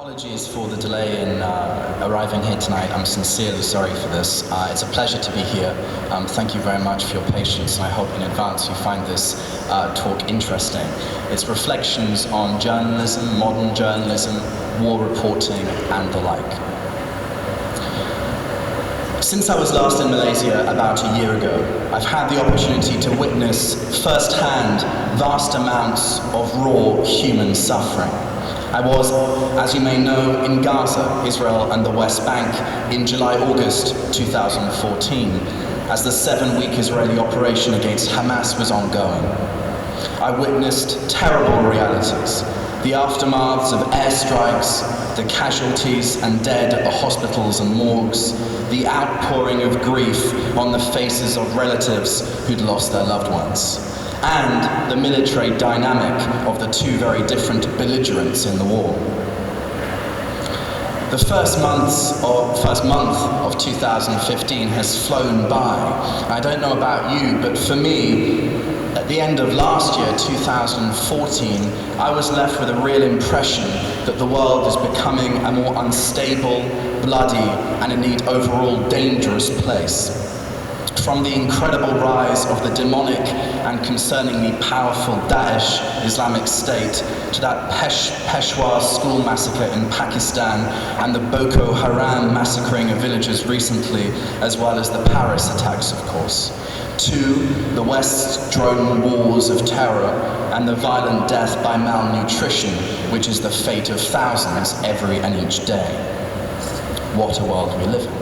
Apologies for the delay in arriving here tonight. I'm sincerely sorry for this. It's a pleasure to be here. Thank you very much for your patience, and I hope in advance you find this talk interesting. It's reflections on journalism, modern journalism, war reporting, and the like. Since I was last in Malaysia about a year ago, I've had the opportunity to witness firsthand vast amounts of raw human suffering. I was, as you may know, in Gaza, Israel and the West Bank in July-August 2014, as the 7-week Israeli operation against Hamas was ongoing. I witnessed terrible realities, the aftermaths of airstrikes, the casualties and dead at the hospitals and morgues, the outpouring of grief on the faces of relatives who'd lost their loved ones, and the military dynamic of the two very different belligerents in the war. The first month of 2015 has flown by. I don't know about you, but for me, at the end of last year, 2014, I was left with a real impression that the world is becoming a more unstable, bloody, and indeed overall dangerous place. From the incredible rise of the demonic and concerningly powerful Daesh Islamic State to that Peshawar school massacre in Pakistan and the Boko Haram massacring of villagers recently, as well as the Paris attacks, of course, to the West's drone wars of terror and the violent death by malnutrition, which is the fate of thousands every and each day. What a world we live in.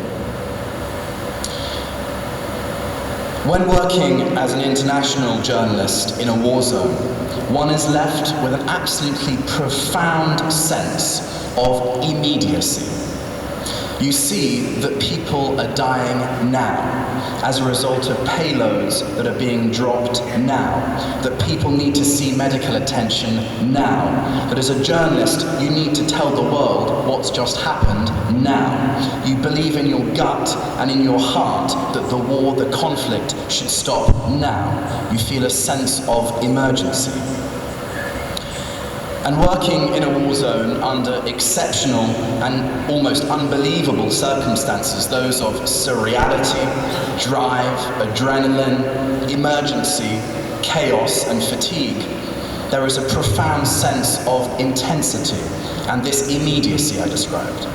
When working as an international journalist in a war zone, one is left with an absolutely profound sense of immediacy. You see that people are dying now as a result of payloads that are being dropped now, that people need to see medical attention now, that as a journalist you need to tell the world what's just happened now. You believe in your gut and in your heart that the war, the conflict should stop now. You feel a sense of emergency. And working in a war zone under exceptional and almost unbelievable circumstances, those of surreality, drive, adrenaline, emergency, chaos, and fatigue, there is a profound sense of intensity and this immediacy I described.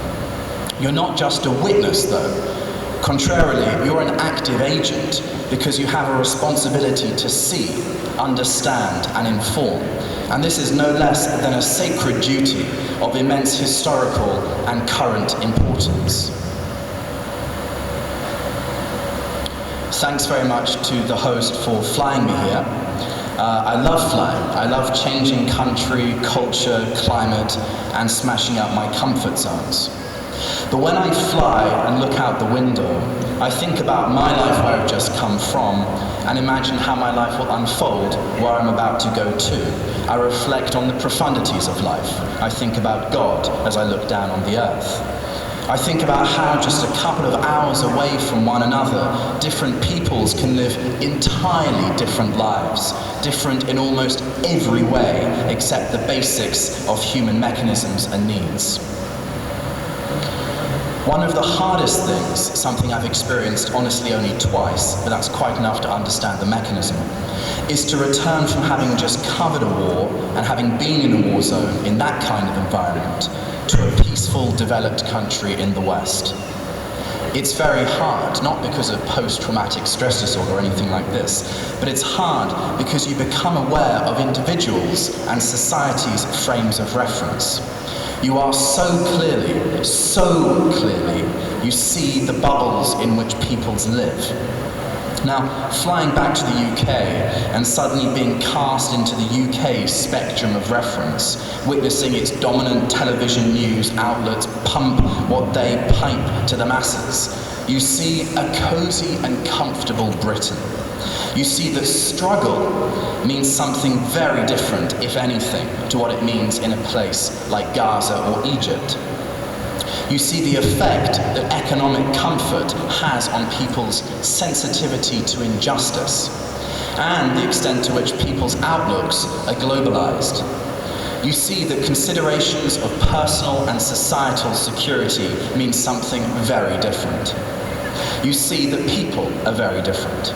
You're not just a witness, though. Contrarily, you're an active agent because you have a responsibility to see, understand, and inform. And this is no less than a sacred duty of immense historical and current importance. Thanks very much to the host for flying me here. I love flying. I love changing country, culture, climate, and smashing up my comfort zones. But when I fly and look out the window, I think about my life where I've just come from and imagine how my life will unfold where I'm about to go to. I reflect on the profundities of life. I think about God as I look down on the earth. I think about how just a couple of hours away from one another, different peoples can live entirely different lives, different in almost every way except the basics of human mechanisms and needs. One of the hardest things, something I've experienced honestly only twice, but that's quite enough to understand the mechanism, is to return from having just covered a war and having been in a war zone in that kind of environment to a peaceful, developed country in the West. It's very hard, not because of post-traumatic stress disorder or anything like this, but it's hard because you become aware of individuals and society's frames of reference. You are so clearly, you see the bubbles in which peoples live. Now, flying back to the UK and suddenly being cast into the UK spectrum of reference, witnessing its dominant television news outlets pump what they pipe to the masses, you see a cosy and comfortable Britain. You see that struggle means something very different, if anything, to what it means in a place like Gaza or Egypt. You see the effect that economic comfort has on people's sensitivity to injustice, and the extent to which people's outlooks are globalized. you see that considerations of personal and societal security mean something very different. You see that people are very different.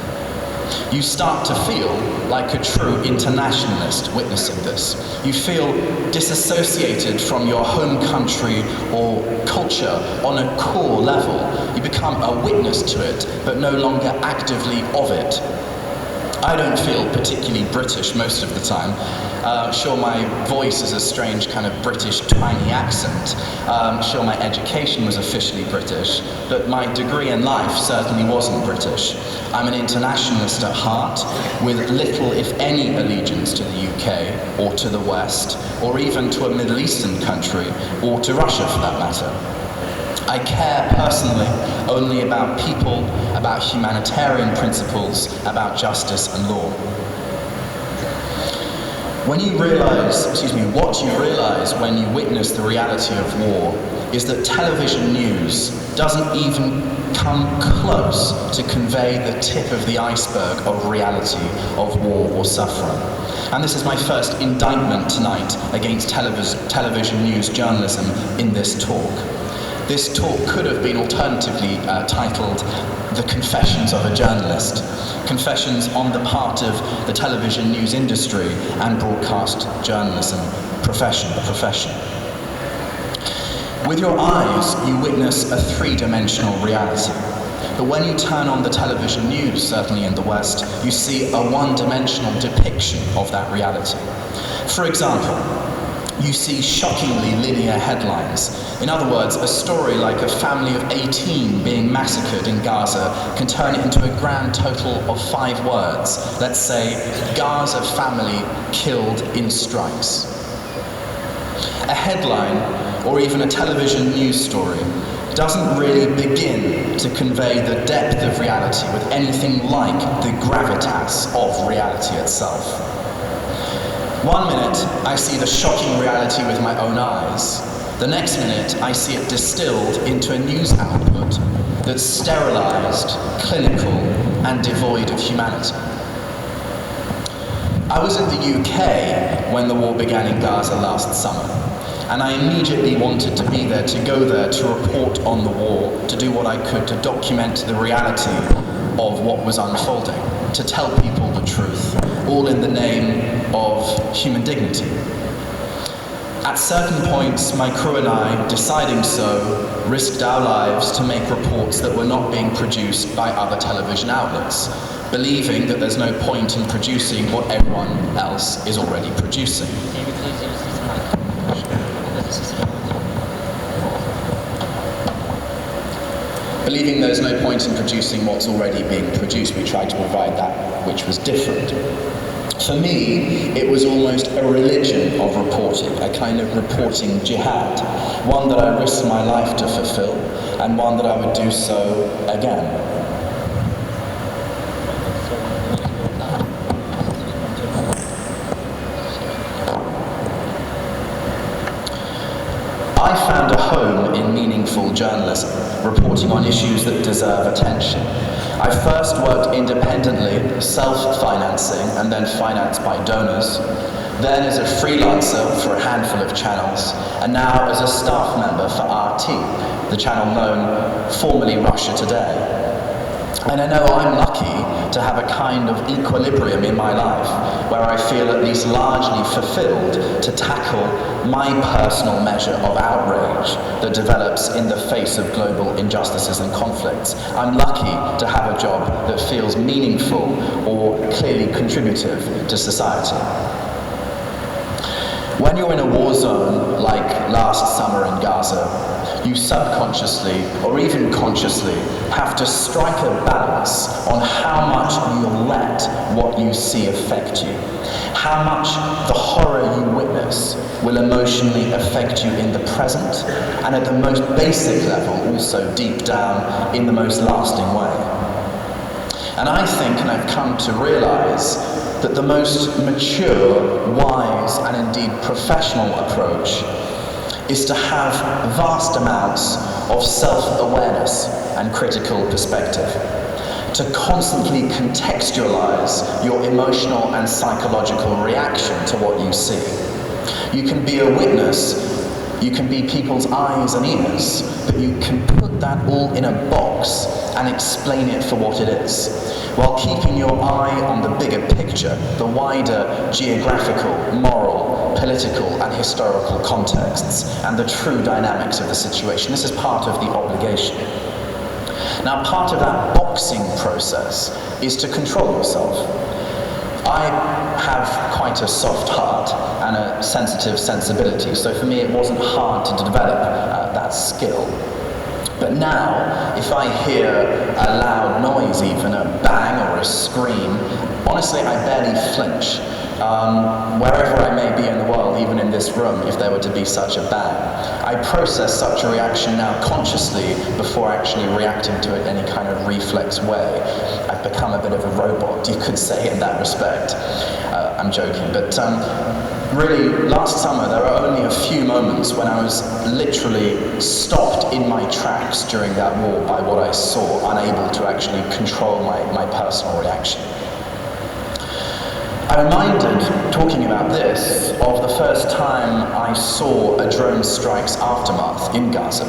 You start to feel like a true internationalist witnessing this. You feel disassociated from your home country or culture on a core level. You become a witness to it, but no longer actively of it. I don't feel particularly British most of the time. Sure, my voice is a strange kind of British twangy accent. Sure, my education was officially British, but my degree in life certainly wasn't British. I'm an internationalist at heart, with little, if any, allegiance to the UK, or to the West, or even to a Middle Eastern country, or to Russia for that matter. I care personally only about people, about humanitarian principles, about justice and law. What you realize when you witness the reality of war is that television news doesn't even come close to convey the tip of the iceberg of reality of war or suffering. And this is my first indictment tonight against television news journalism in this talk. This talk could have been alternatively titled The Confessions of a Journalist, confessions on the part of the television news industry and broadcast journalism profession. With your eyes, you witness a three-dimensional reality. But when you turn on the television news, certainly in the West, you see a one-dimensional depiction of that reality. For example, you see shockingly linear headlines. In other words, a story like a family of 18 being massacred in Gaza can turn it into a grand total of 5 words. Let's say, Gaza family killed in strikes. A headline, or even a television news story, doesn't really begin to convey the depth of reality with anything like the gravitas of reality itself. One minute, I see the shocking reality with my own eyes. The next minute, I see it distilled into a news output that's sterilized, clinical, and devoid of humanity. I was in the UK when the war began in Gaza last summer, and I immediately wanted to be there, to go there, to report on the war, to do what I could to document the reality of what was unfolding, to tell people the truth, all in the name of human dignity. At certain points, my crew and I, deciding so, risked our lives to make reports that were not being produced by other television outlets, believing that there's no point in producing what everyone else is already producing. Believing there's no point in producing what's already being produced, we tried to provide that which was different. For me, it was almost a religion of reporting, a kind of reporting jihad, one that I risked my life to fulfill, and one that I would do so again. I found a home in meaningful journalism, reporting on issues that deserve attention. I first worked independently, self-financing, and then financed by donors, then as a freelancer for a handful of channels, and now as a staff member for RT, the channel known formerly Russia Today. And I know I'm lucky to have a kind of equilibrium in my life, where I feel at least largely fulfilled to tackle my personal measure of outrage that develops in the face of global injustices and conflicts. I'm lucky to have a job that feels meaningful or clearly contributive to society. When you're in a war zone, like last summer in Gaza, you subconsciously, or even consciously, have to strike a balance on how much you'll let what you see affect you, how much the horror you witness will emotionally affect you in the present, and at the most basic level, also deep down, in the most lasting way. And I think, and I've come to realize, that the most mature, wise, and indeed professional approach is to have vast amounts of self-awareness and critical perspective, to constantly contextualize your emotional and psychological reaction to what you see, You can be a witness, you can be people's eyes and ears, but you can put that all in a box and explain it for what it is, while keeping your eye on the bigger picture, the wider geographical, moral, political and historical contexts, and the true dynamics of the situation. This is part of the obligation. Now, part of that boxing process is to control yourself. I have quite a soft heart and a sensitive sensibility, so for me it wasn't hard to develop that skill. But now, if I hear a loud noise, even a bang or a scream, honestly I barely flinch. Wherever I may be in the world, even in this room, if there were to be such a bang, I process such a reaction now consciously before actually reacting to it in any kind of reflex way. I've become a bit of a robot, you could say, in that respect. I'm joking, but really, last summer there were only a few moments when I was literally stopped in my tracks during that war by what I saw, unable to actually control my personal reaction. I'm reminded, talking about this, of the first time I saw a drone strike's aftermath in Gaza.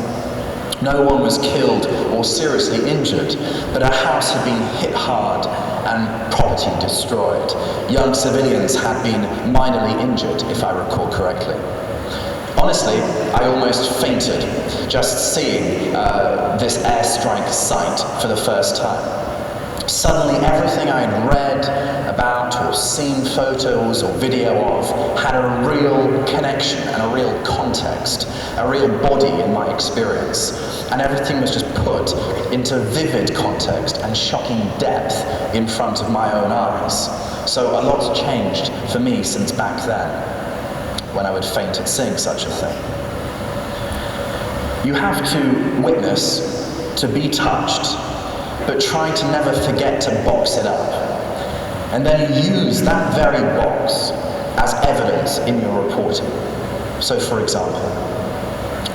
No one was killed or seriously injured, but a house had been hit hard and property destroyed. Young civilians had been minorly injured, if I recall correctly. Honestly, I almost fainted just seeing this airstrike site for the first time. Suddenly, everything I had read about or seen photos or video of had a real connection and a real context, a real body in my experience. And everything was just put into vivid context and shocking depth in front of my own eyes. So a lot's changed for me since back then, when I would faint at seeing such a thing. You have to witness, to be touched, but try to never forget to box it up. And then use that very box as evidence in your reporting. So, for example,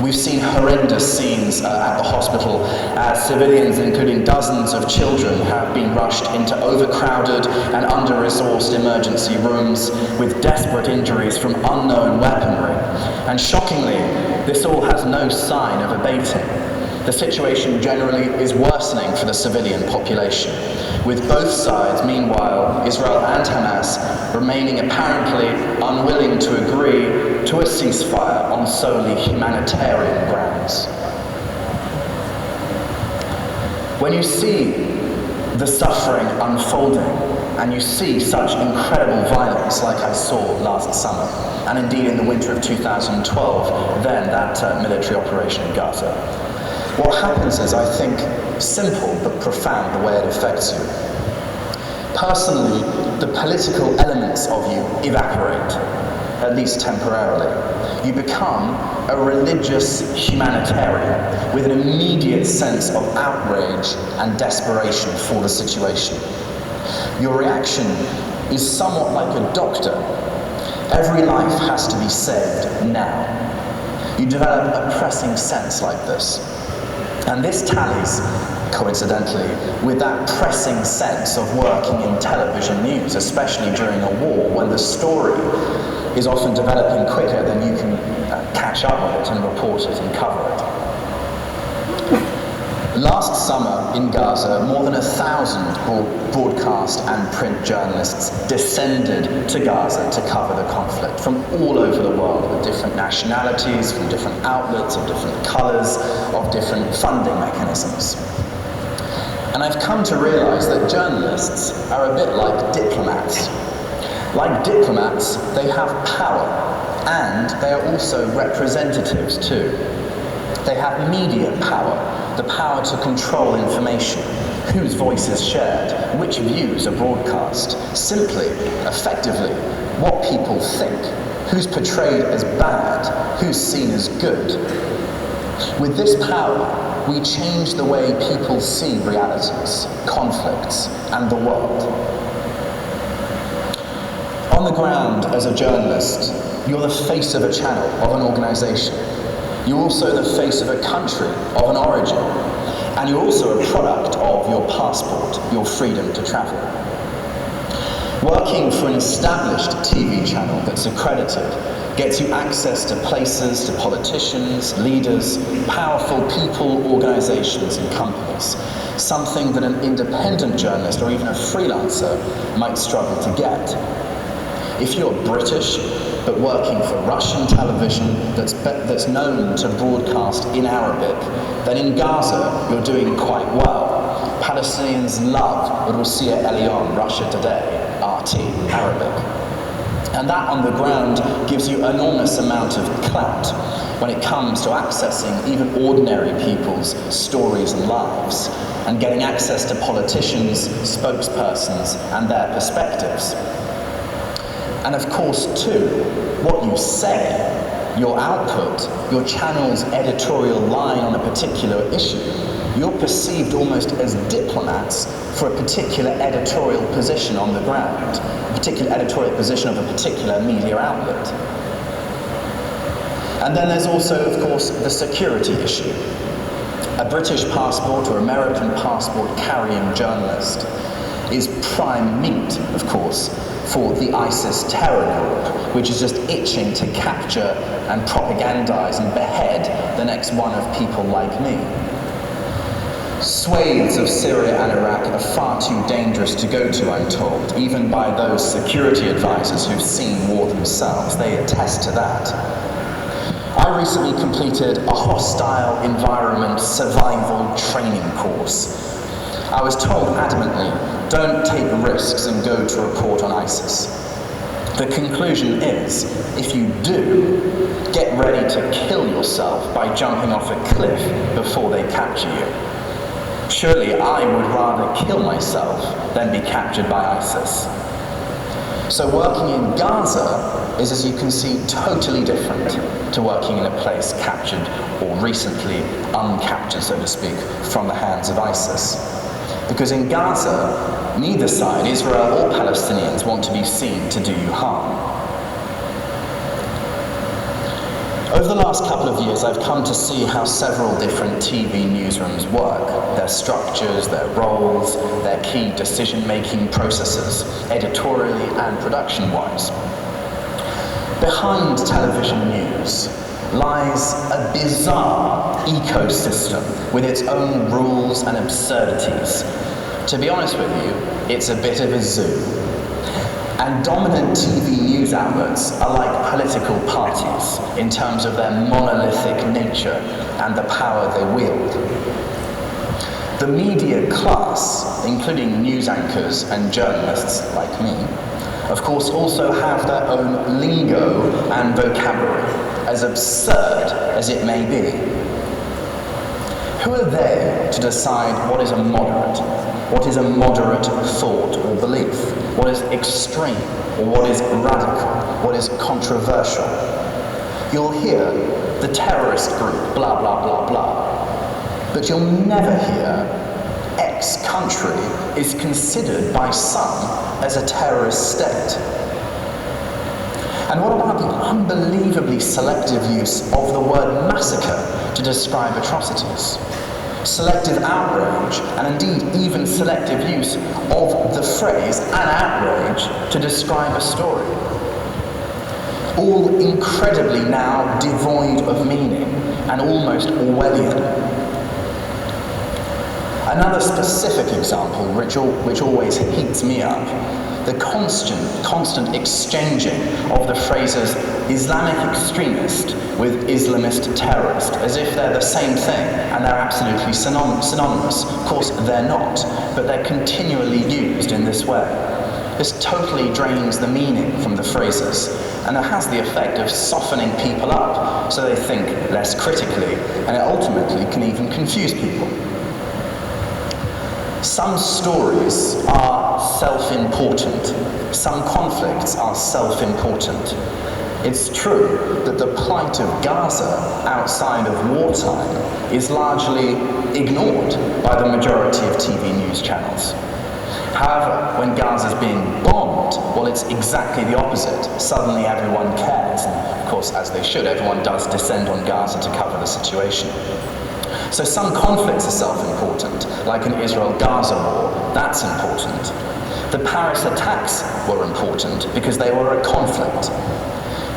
we've seen horrendous scenes at the hospital as civilians, including dozens of children, have been rushed into overcrowded and under-resourced emergency rooms with desperate injuries from unknown weaponry. And shockingly, this all has no sign of abating. The situation generally is worsening for the civilian population, with both sides, meanwhile, Israel and Hamas, remaining apparently unwilling to agree to a ceasefire on solely humanitarian grounds. When you see the suffering unfolding, and you see such incredible violence like I saw last summer, and indeed in the winter of 2012, then that military operation in Gaza, what happens is, I think, simple but profound the way it affects you. Personally, the political elements of you evaporate, at least temporarily. You become a religious humanitarian with an immediate sense of outrage and desperation for the situation. Your reaction is somewhat like a doctor. Every life has to be saved now. You develop a pressing sense like this. And this tallies, coincidentally, with that pressing sense of working in television news, especially during a war, when the story is often developing quicker than you can catch up with it and report it and cover it. Last summer in Gaza, more than 1,000 broadcast and print journalists descended to Gaza to cover the conflict from all over the world, with different nationalities, from different outlets, of different colours, of different funding mechanisms. And I've come to realise that journalists are a bit like diplomats. Like diplomats, they have power, and they are also representatives too. They have media power, the power to control information, whose voice is shared, which views are broadcast, simply, effectively, what people think, who's portrayed as bad, who's seen as good. With this power, we change the way people see realities, conflicts, and the world. On the ground, as a journalist, you're the face of a channel, of an organisation. You're also the face of a country, of an origin. And you're also a product of your passport, your freedom to travel. Working for an established TV channel that's accredited, gets you access to places, to politicians, leaders, powerful people, organizations, and companies. Something that an independent journalist or even a freelancer might struggle to get. If you're British, but working for Russian television that's known to broadcast in Arabic, then in Gaza you're doing quite well. Palestinians love Russia Elyon, Russia Today, RT, Arabic. And that on the ground gives you an enormous amount of clout when it comes to accessing even ordinary people's stories and lives, and getting access to politicians, spokespersons, and their perspectives. And of course, too, what you say, your output, your channel's editorial line on a particular issue, you're perceived almost as diplomats for a particular editorial position on the ground, a particular editorial position of a particular media outlet. And then there's also, of course, the security issue. A British passport or American passport carrying journalist is prime meat, of course, for the ISIS terror group, which is just itching to capture and propagandize and behead the next one of people like me. Swathes of Syria and Iraq are far too dangerous to go to, I'm told, even by those security advisors who've seen war themselves. They attest to that. I recently completed a hostile environment survival training course. I was told adamantly, don't take risks and go to report on ISIS. The conclusion is, if you do, get ready to kill yourself by jumping off a cliff before they capture you. Surely I would rather kill myself than be captured by ISIS. So working in Gaza is, as you can see, totally different to working in a place captured or recently uncaptured, so to speak, from the hands of ISIS. Because in Gaza, neither side, Israel or Palestinians, want to be seen to do you harm. Over the last couple of years, I've come to see how several different TV newsrooms work, their structures, their roles, their key decision-making processes, editorially and production-wise. Behind television news lies a bizarre ecosystem with its own rules and absurdities. To be honest with you, it's a bit of a zoo. And dominant TV news outlets are like political parties in terms of their monolithic nature and the power they wield. The media class, including news anchors and journalists like me, of course also have their own lingo and vocabulary, as absurd as it may be. Who are they to decide what is a moderate thought or belief, what is extreme, or what is radical, what is controversial? You'll hear the terrorist group, blah, blah, blah, blah. But you'll never hear X country is considered by some as a terrorist state. And what about the unbelievably selective use of the word massacre to describe atrocities? Selective outrage, and indeed even selective use of the phrase an outrage to describe a story. All incredibly now devoid of meaning and almost Orwellian. Another specific example which always heats me up, the constant exchanging of the phrases Islamic extremist with Islamist terrorist, as if they're the same thing and they're absolutely synonymous. Of course, they're not, but they're continually used in this way. This totally drains the meaning from the phrases, and it has the effect of softening people up so they think less critically, and it ultimately can even confuse people. Some stories are self-important. Some conflicts are self-important. It's true that the plight of Gaza outside of wartime is largely ignored by the majority of TV news channels. However, when Gaza's being bombed, well, it's exactly the opposite. Suddenly everyone cares, and of course, as they should, everyone does descend on Gaza to cover the situation. So some conflicts are self-important, like an Israel-Gaza war, that's important. The Paris attacks were important because they were a conflict.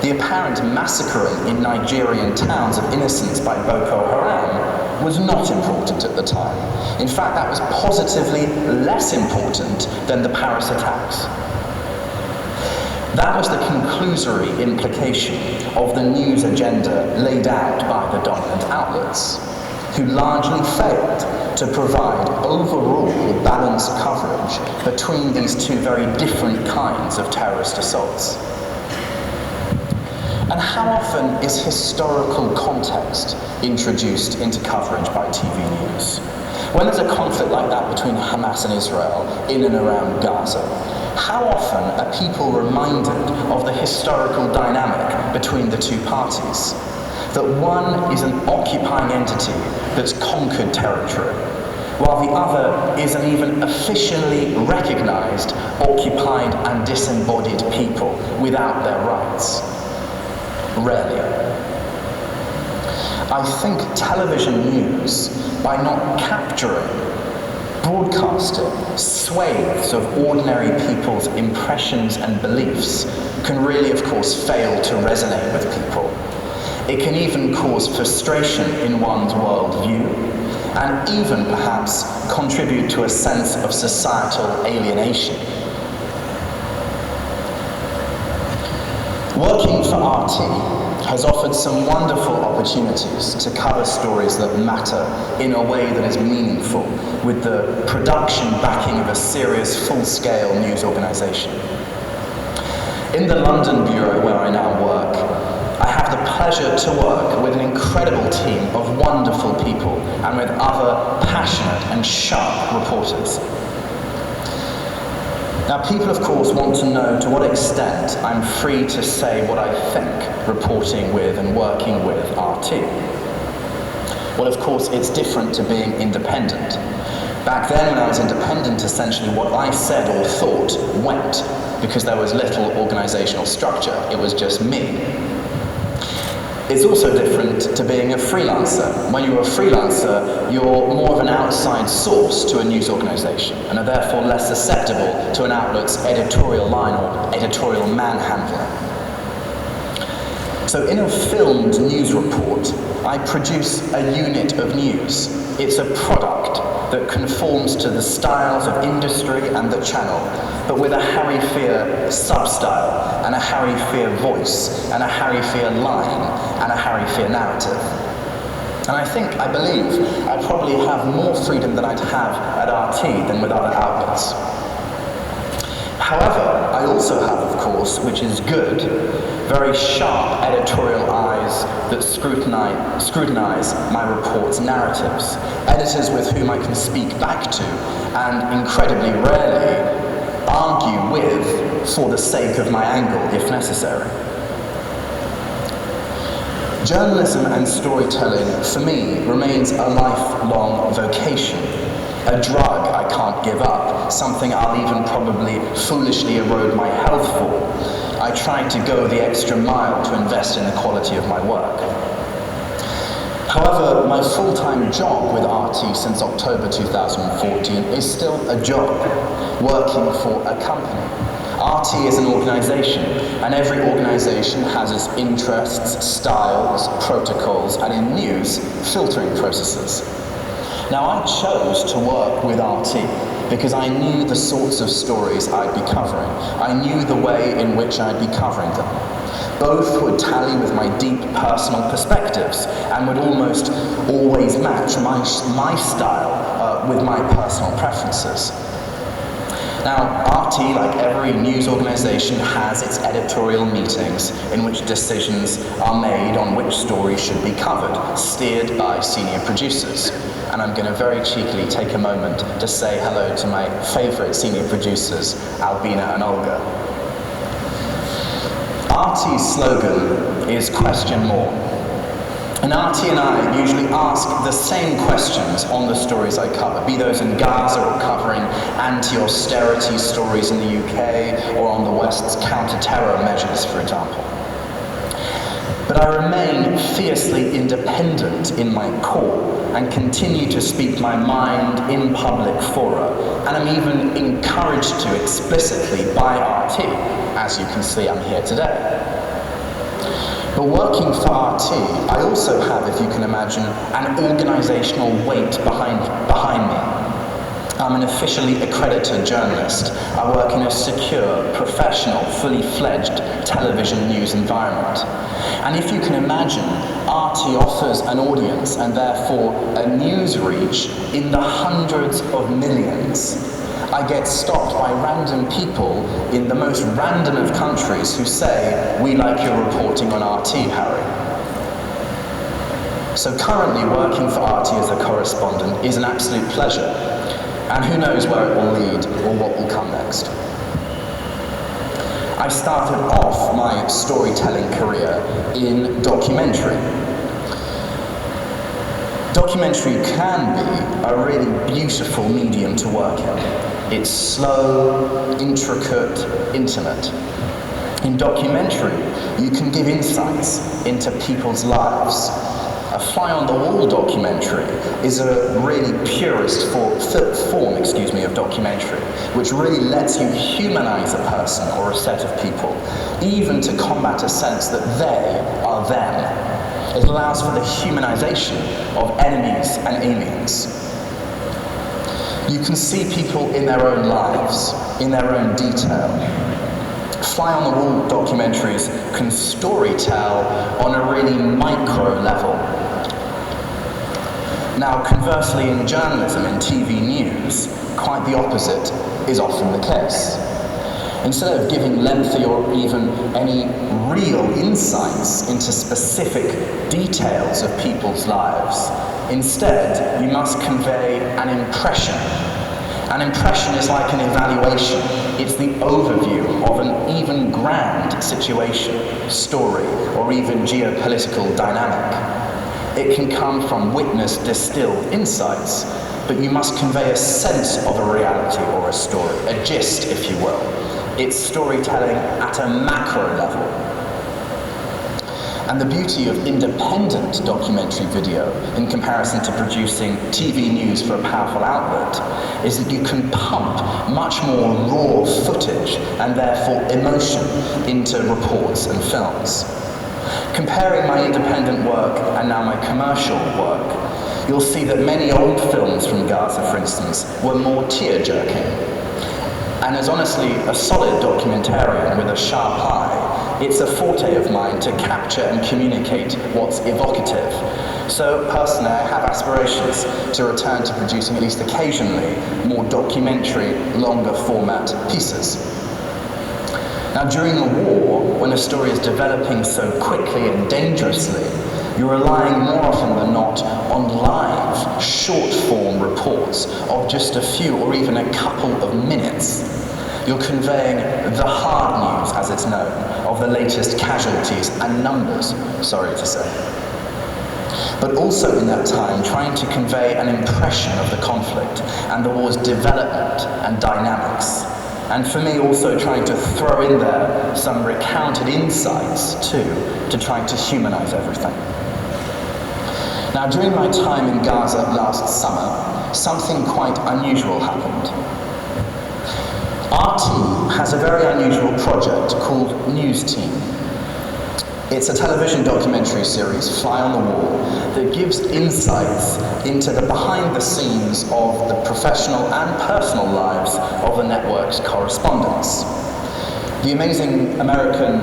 The apparent massacring in Nigerian towns of innocents by Boko Haram was not important at the time. In fact, that was positively less important than the Paris attacks. That was the conclusory implication of the news agenda laid out by the dominant outlets, who largely failed to provide overall balanced coverage between these two very different kinds of terrorist assaults. And how often is historical context introduced into coverage by TV news? When there's a conflict like that between Hamas and Israel in and around Gaza, how often are people reminded of the historical dynamic between the two parties? That one is an occupying entity that's conquered territory, while the other is an even officially recognized, occupied and disembodied people without their rights. Rarely. I think television news, by not capturing, broadcasting swathes of ordinary people's impressions and beliefs, can really, of course, fail to resonate with people. It can even cause frustration in one's worldview, and even perhaps contribute to a sense of societal alienation. Working for RT has offered some wonderful opportunities to cover stories that matter in a way that is meaningful, with the production backing of a serious, full-scale news organisation. In the London bureau where I now work, I have the pleasure to work with an incredible team of wonderful people and with other passionate and sharp reporters. Now, people, of course, want to know to what extent I'm free to say what I think reporting with and working with RT. Well, of course, it's different to being independent. Back then, when I was independent, essentially what I said or thought went, because there was little organizational structure. It was just me. It's also different to being a freelancer. When you're a freelancer, you're more of an outside source to a news organization and are therefore less susceptible to an outlet's editorial line or editorial manhandling. So in a filmed news report, I produce a unit of news. It's a product that conforms to the styles of industry and the channel, but with a Harry Fear sub-style, and a Harry Fear voice, and a Harry Fear line, and a Harry Fear narrative. And I believe, I probably have more freedom than I'd have at RT than with other outlets. However, I also have, of course, which is good, very sharp editorial eyes that scrutinize my report's narratives, editors with whom I can speak back to, and incredibly rarely argue with for the sake of my angle, if necessary. Journalism and storytelling, for me, remains a lifelong vocation, a drug I can't give up, something I'll even probably foolishly erode my health for. I try to go the extra mile to invest in the quality of my work. However, my full-time job with RT since October 2014 is still a job, working for a company. RT is an organisation, and every organisation has its interests, styles, protocols, and in news, filtering processes. Now, I chose to work with RT because I knew the sorts of stories I'd be covering. I knew the way in which I'd be covering them. Both would tally with my deep personal perspectives and would almost always match my style with my personal preferences. Now, RT, like every news organisation, has its editorial meetings in which decisions are made on which stories should be covered, steered by senior producers. And I'm going to very cheekily take a moment to say hello to my favourite senior producers, Albina and Olga. RT's slogan is "Question More." And RT and I usually ask the same questions on the stories I cover, be those in Gaza or covering anti-austerity stories in the UK or on the West's counter-terror measures, for example. But I remain fiercely independent in my core and continue to speak my mind in public fora, and I'm even encouraged to explicitly by RT, as you can see I'm here today. But working for RT, I also have, if you can imagine, an organisational weight behind me. I'm an officially accredited journalist. I work in a secure, professional, fully fledged television news environment. And if you can imagine, RT offers an audience and therefore a news reach in the hundreds of millions. I get stopped by random people in the most random of countries who say, "We like your reporting on RT, Harry." So currently working for RT as a correspondent is an absolute pleasure. And who knows where it will lead or what will come next. I started off my storytelling career in documentary. Documentary can be a really beautiful medium to work in. It's slow, intricate, intimate. In documentary, you can give insights into people's lives. A fly-on-the-wall documentary is a really purest form of documentary, which really lets you humanize a person or a set of people, even to combat a sense that they are them. It allows for the humanization of enemies and aliens. You can see people in their own lives, in their own detail. Fly-on-the-wall documentaries can storytell on a really micro level. Now, conversely, in journalism, in TV news, quite the opposite is often the case. Instead of giving lengthy or even any real insights into specific details of people's lives, instead, you must convey an impression. An impression is like an evaluation. It's the overview of an even grand situation, story, or even geopolitical dynamic. It can come from witness-distilled insights, but you must convey a sense of a reality or a story, a gist, if you will. It's storytelling at a macro level. And the beauty of independent documentary video, in comparison to producing TV news for a powerful outlet, is that you can pump much more raw footage and therefore emotion into reports and films. Comparing my independent work and now my commercial work, you'll see that many old films from Gaza, for instance, were more tear-jerking. And as honestly a solid documentarian with a sharp eye, it's a forte of mine to capture and communicate what's evocative. So personally, I have aspirations to return to producing at least occasionally more documentary, longer format pieces. Now, during the war, when a story is developing so quickly and dangerously, you're relying more often than not on live, short-form reports of just a few or even a couple of minutes. You're conveying the hard news, as it's known, of the latest casualties and numbers, sorry to say. But also in that time, trying to convey an impression of the conflict and the war's development and dynamics. And for me, also trying to throw in there some recounted insights, too, to try to humanize everything. Now, during my time in Gaza last summer, something quite unusual happened. RT has a very unusual project called News Team. It's a television documentary series, Fly on the Wall, that gives insights into the behind-the-scenes of the professional and personal lives of the network's correspondents. The amazing American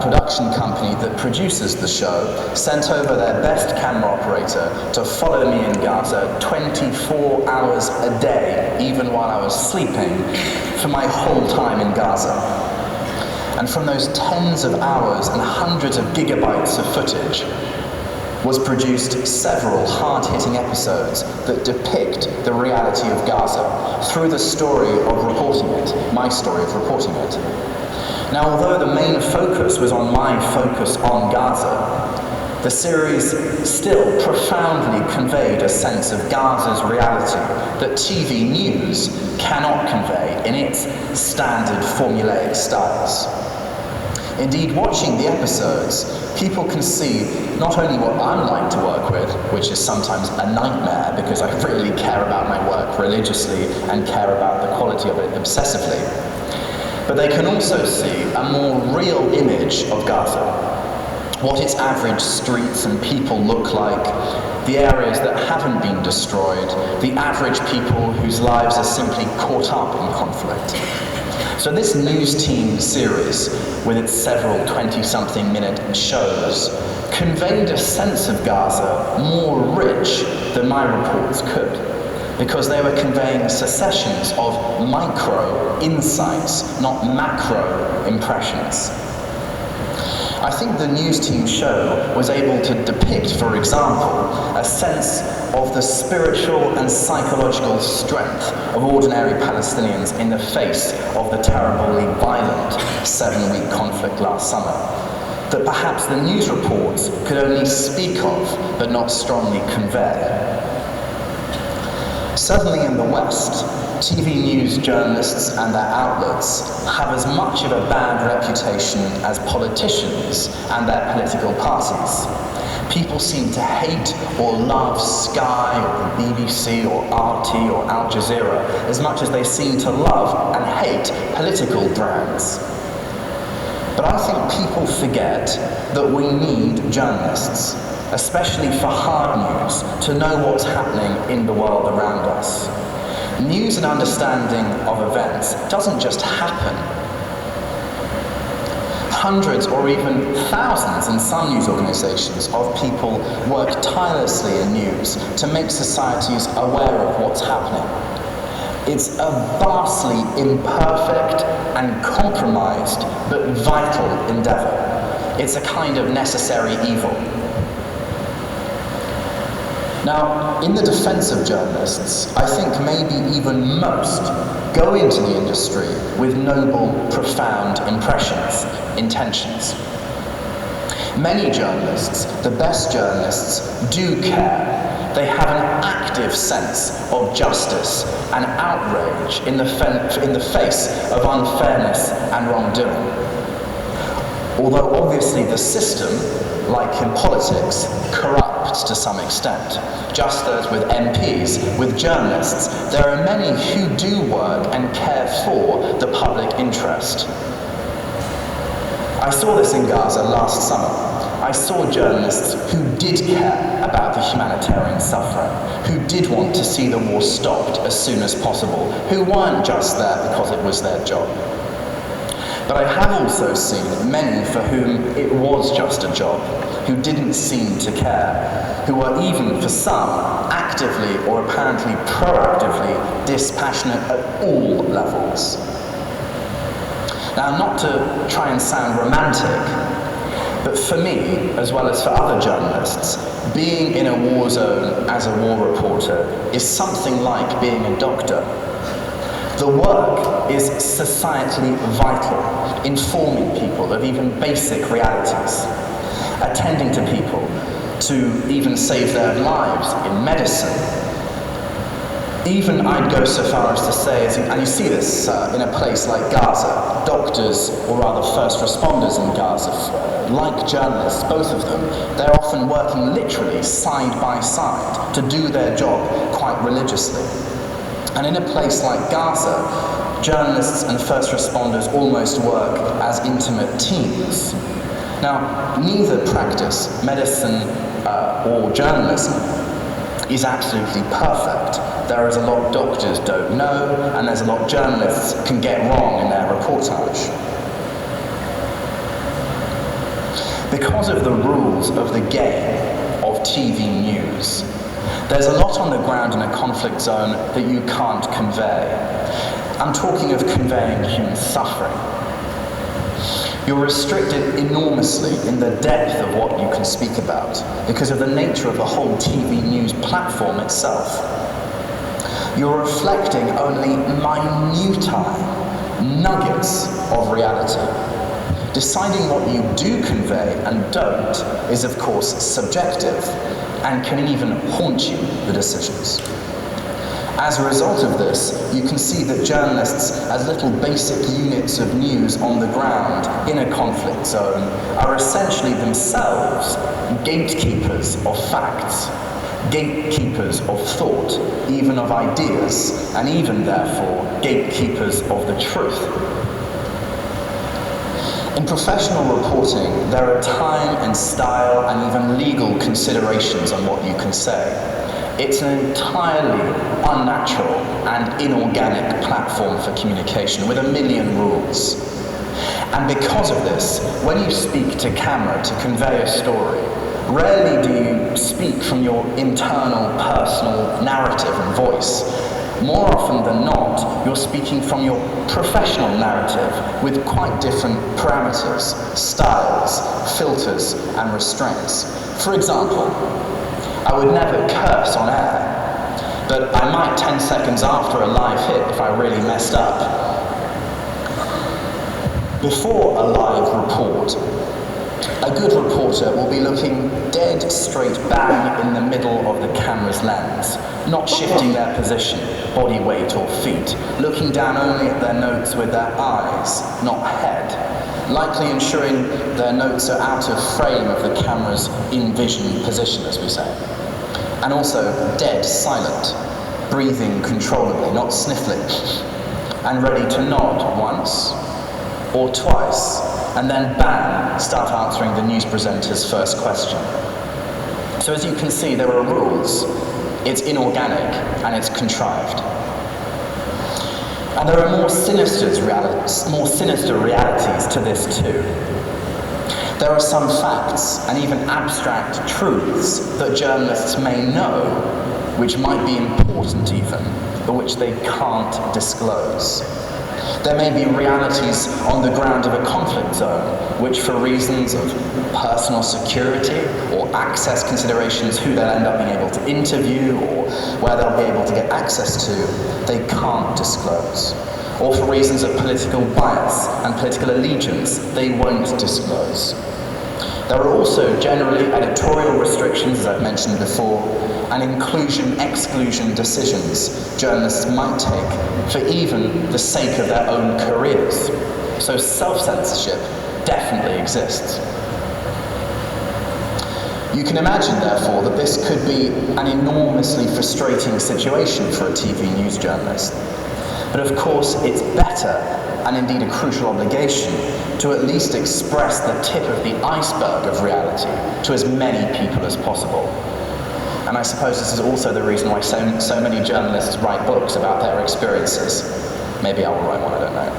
production company that produces the show sent over their best camera operator to follow me in Gaza 24 hours a day, even while I was sleeping, for my whole time in Gaza. And from those tens of hours and hundreds of gigabytes of footage was produced several hard-hitting episodes that depict the reality of Gaza through the story of reporting it, my story of reporting it. Now, although the main focus was on my focus on Gaza, the series still profoundly conveyed a sense of Gaza's reality that TV news cannot convey in its standard formulaic styles. Indeed, watching the episodes, people can see not only what I'm like to work with, which is sometimes a nightmare because I really care about my work religiously and care about the quality of it obsessively, but they can also see a more real image of Gaza. what its average streets and people look like, the areas that haven't been destroyed, the average people whose lives are simply caught up in conflict. So this News Team series, with its several 20-something minute shows, conveyed a sense of Gaza more rich than my reports could, because they were conveying successions of micro insights, not macro impressions. I think the News Team show was able to depict, for example, a sense of the spiritual and psychological strength of ordinary Palestinians in the face of the terribly violent 7-week conflict last summer, that perhaps the news reports could only speak of, but not strongly convey. Certainly in the West, TV news journalists and their outlets have as much of a bad reputation as politicians and their political parties. People seem to hate or love Sky or the BBC or RT or Al Jazeera as much as they seem to love and hate political brands. But I think people forget that we need journalists, especially for hard news, to know what's happening in the world around us. News and understanding of events doesn't just happen. Hundreds or even thousands in some news organizations of people work tirelessly in news to make societies aware of what's happening. It's a vastly imperfect and compromised but vital endeavor. It's a kind of necessary evil. Now, in the defense of journalists, I think maybe even most go into the industry with noble, profound intentions. Many journalists, the best journalists, do care. They have an active sense of justice and outrage in the face of unfairness and wrongdoing. Although obviously the system, like in politics, corrupts to some extent. Just as with MPs, with journalists, there are many who do work and care for the public interest. I saw this in Gaza last summer. I saw journalists who did care about the humanitarian suffering, who did want to see the war stopped as soon as possible, who weren't just there because it was their job. But I have also seen many for whom it was just a job, who didn't seem to care, who were even, for some, actively or apparently proactively dispassionate at all levels. Now, not to try and sound romantic, but for me, as well as for other journalists, being in a war zone as a war reporter is something like being a doctor. The work is societally vital, informing people of even basic realities, attending to people to even save their lives in medicine. Even I'd go so far as to say, and you see this in a place like Gaza, doctors, or rather first responders in Gaza, like journalists, both of them, they're often working literally side by side to do their job quite religiously. And in a place like Gaza, journalists and first responders almost work as intimate teams. Now, neither practice, medicine or journalism, is absolutely perfect. There is a lot doctors don't know, and there's a lot journalists can get wrong in their reportage. Because of the rules of the game of TV news, there's a lot on the ground in a conflict zone that you can't convey. I'm talking of conveying human suffering. You're restricted enormously in the depth of what you can speak about because of the nature of the whole TV news platform itself. You're reflecting only minutiae, nuggets of reality. Deciding what you do convey and don't is, of course, subjective and can even haunt you, the decisions. As a result of this, you can see that journalists, as little basic units of news on the ground in a conflict zone, are essentially themselves gatekeepers of facts, gatekeepers of thought, even of ideas, and even, therefore, gatekeepers of the truth. In professional reporting, there are time and style and even legal considerations on what you can say. It's an entirely unnatural and inorganic platform for communication with a million rules. And because of this, when you speak to camera to convey a story, rarely do you speak from your internal personal narrative and voice. More often than not, you're speaking from your professional narrative with quite different parameters, styles, filters, and restraints. For example, I would never curse on air, but I might 10 seconds after a live hit if I really messed up. Before a live report, a good reporter will be looking dead straight bang in the middle of the camera's lens, not shifting their position, body weight or feet, looking down only at their notes with their eyes, not head, likely ensuring their notes are out of frame of the camera's in-vision position, as we say. And also dead silent, breathing controllably, not sniffling, and ready to nod once or twice, and then bang, start answering the news presenter's first question. So as you can see, there are rules. It's inorganic and it's contrived. And there are more sinister realities to this too. There are some facts and even abstract truths that journalists may know, which might be important even, but which they can't disclose. There may be realities on the ground of a conflict zone, which for reasons of personal security or access considerations, who they'll end up being able to interview or where they'll be able to get access to, they can't disclose. Or for reasons of political bias and political allegiance, they won't disclose. There are also generally editorial restrictions, as I've mentioned before, and inclusion-exclusion decisions journalists might take for even the sake of their own careers. So self-censorship definitely exists. You can imagine, therefore, that this could be an enormously frustrating situation for a TV news journalist. But of course, it's better, and indeed a crucial obligation, to at least express the tip of the iceberg of reality to as many people as possible. And I suppose this is also the reason why so many journalists write books about their experiences. Maybe I will write one, I don't know.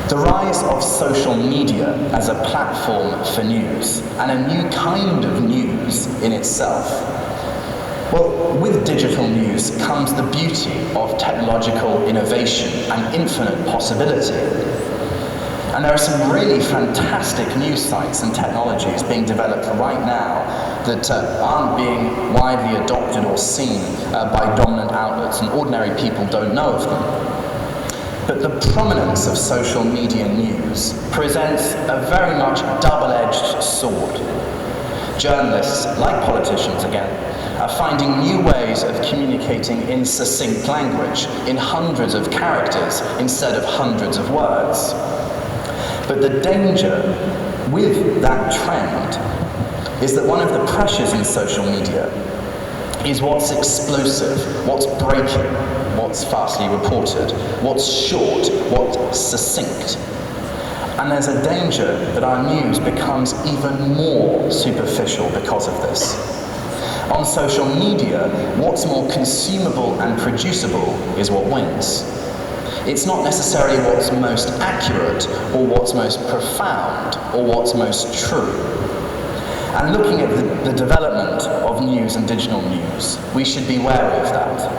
The rise of social media as a platform for news, and a new kind of news in itself. Well, with digital news comes the beauty of technological innovation and infinite possibility. And there are some really fantastic news sites and technologies being developed right now that aren't being widely adopted or seen by dominant outlets, and ordinary people don't know of them. But the prominence of social media news presents a very much double-edged sword. Journalists, like politicians again, are finding new ways of communicating in succinct language, in hundreds of characters instead of hundreds of words. But the danger with that trend is that one of the pressures in social media is what's explosive, what's breaking, what's fastly reported, what's short, what's succinct. And there's a danger that our news becomes even more superficial because of this. On social media, what's more consumable and producible is what wins. It's not necessarily what's most accurate, or what's most profound, or what's most true. And looking at the development of news and digital news, we should be wary of that.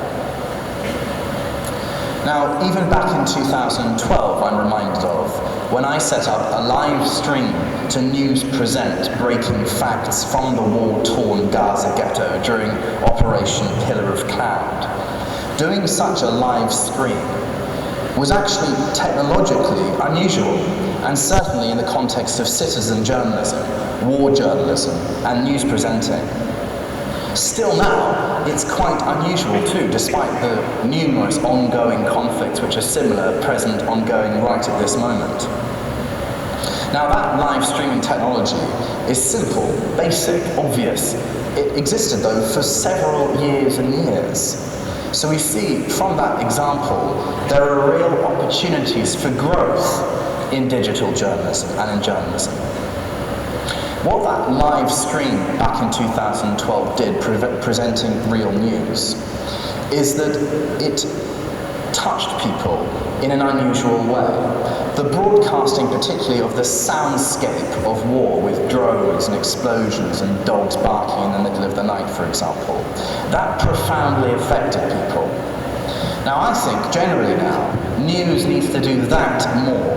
Now, even back in 2012, I'm reminded of, when I set up a live stream to News Present breaking facts from the war-torn Gaza ghetto during Operation Pillar of Cloud. Doing such a live stream was actually technologically unusual, and certainly in the context of citizen journalism, war journalism, and news presenting. Still now, it's quite unusual too, despite the numerous ongoing conflicts which are similar, present, ongoing right at this moment. Now that live streaming technology is simple, basic, obvious. It existed though for several years and years. So we see from that example, there are real opportunities for growth in digital journalism and in journalism. What that live stream back in 2012 did, presenting real news, is that it touched people in an unusual way. The broadcasting, particularly of the soundscape of war, with drones and explosions and dogs barking in the middle of the night, for example, that profoundly affected people. Now, I think, generally now, news needs to do that more.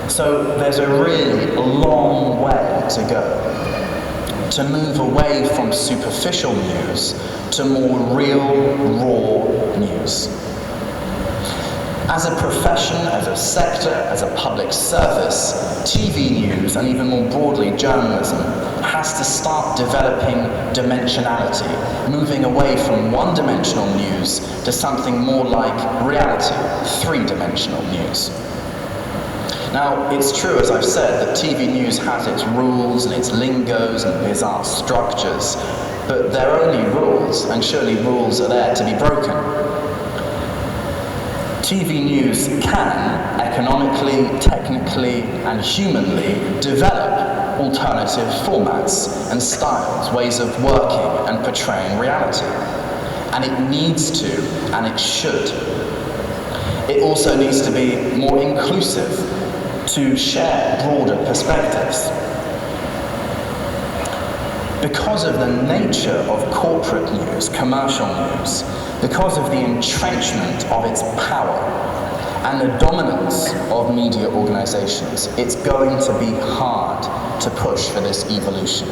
So there's a really long way to go to move away from superficial news to more real, raw news. As a profession, as a sector, as a public service, TV news, and even more broadly journalism, has to start developing dimensionality, moving away from one-dimensional news to something more like reality, three-dimensional news. Now, it's true, as I've said, that TV news has its rules and its lingos and bizarre structures, but they're only rules, and surely rules are there to be broken. TV news can, economically, technically, and humanly, develop alternative formats and styles, ways of working and portraying reality. And it needs to, and it should. It also needs to be more inclusive, to share broader perspectives. Because of the nature of corporate news, commercial news, because of the entrenchment of its power and the dominance of media organizations, it's going to be hard to push for this evolution.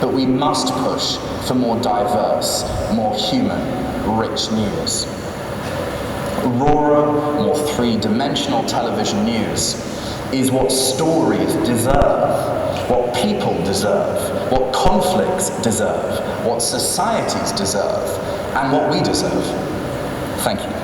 But we must push for more diverse, more human, rich news. Rawer, more three-dimensional television news is what stories deserve, what people deserve, what conflicts deserve, what societies deserve, and what we deserve. Thank you.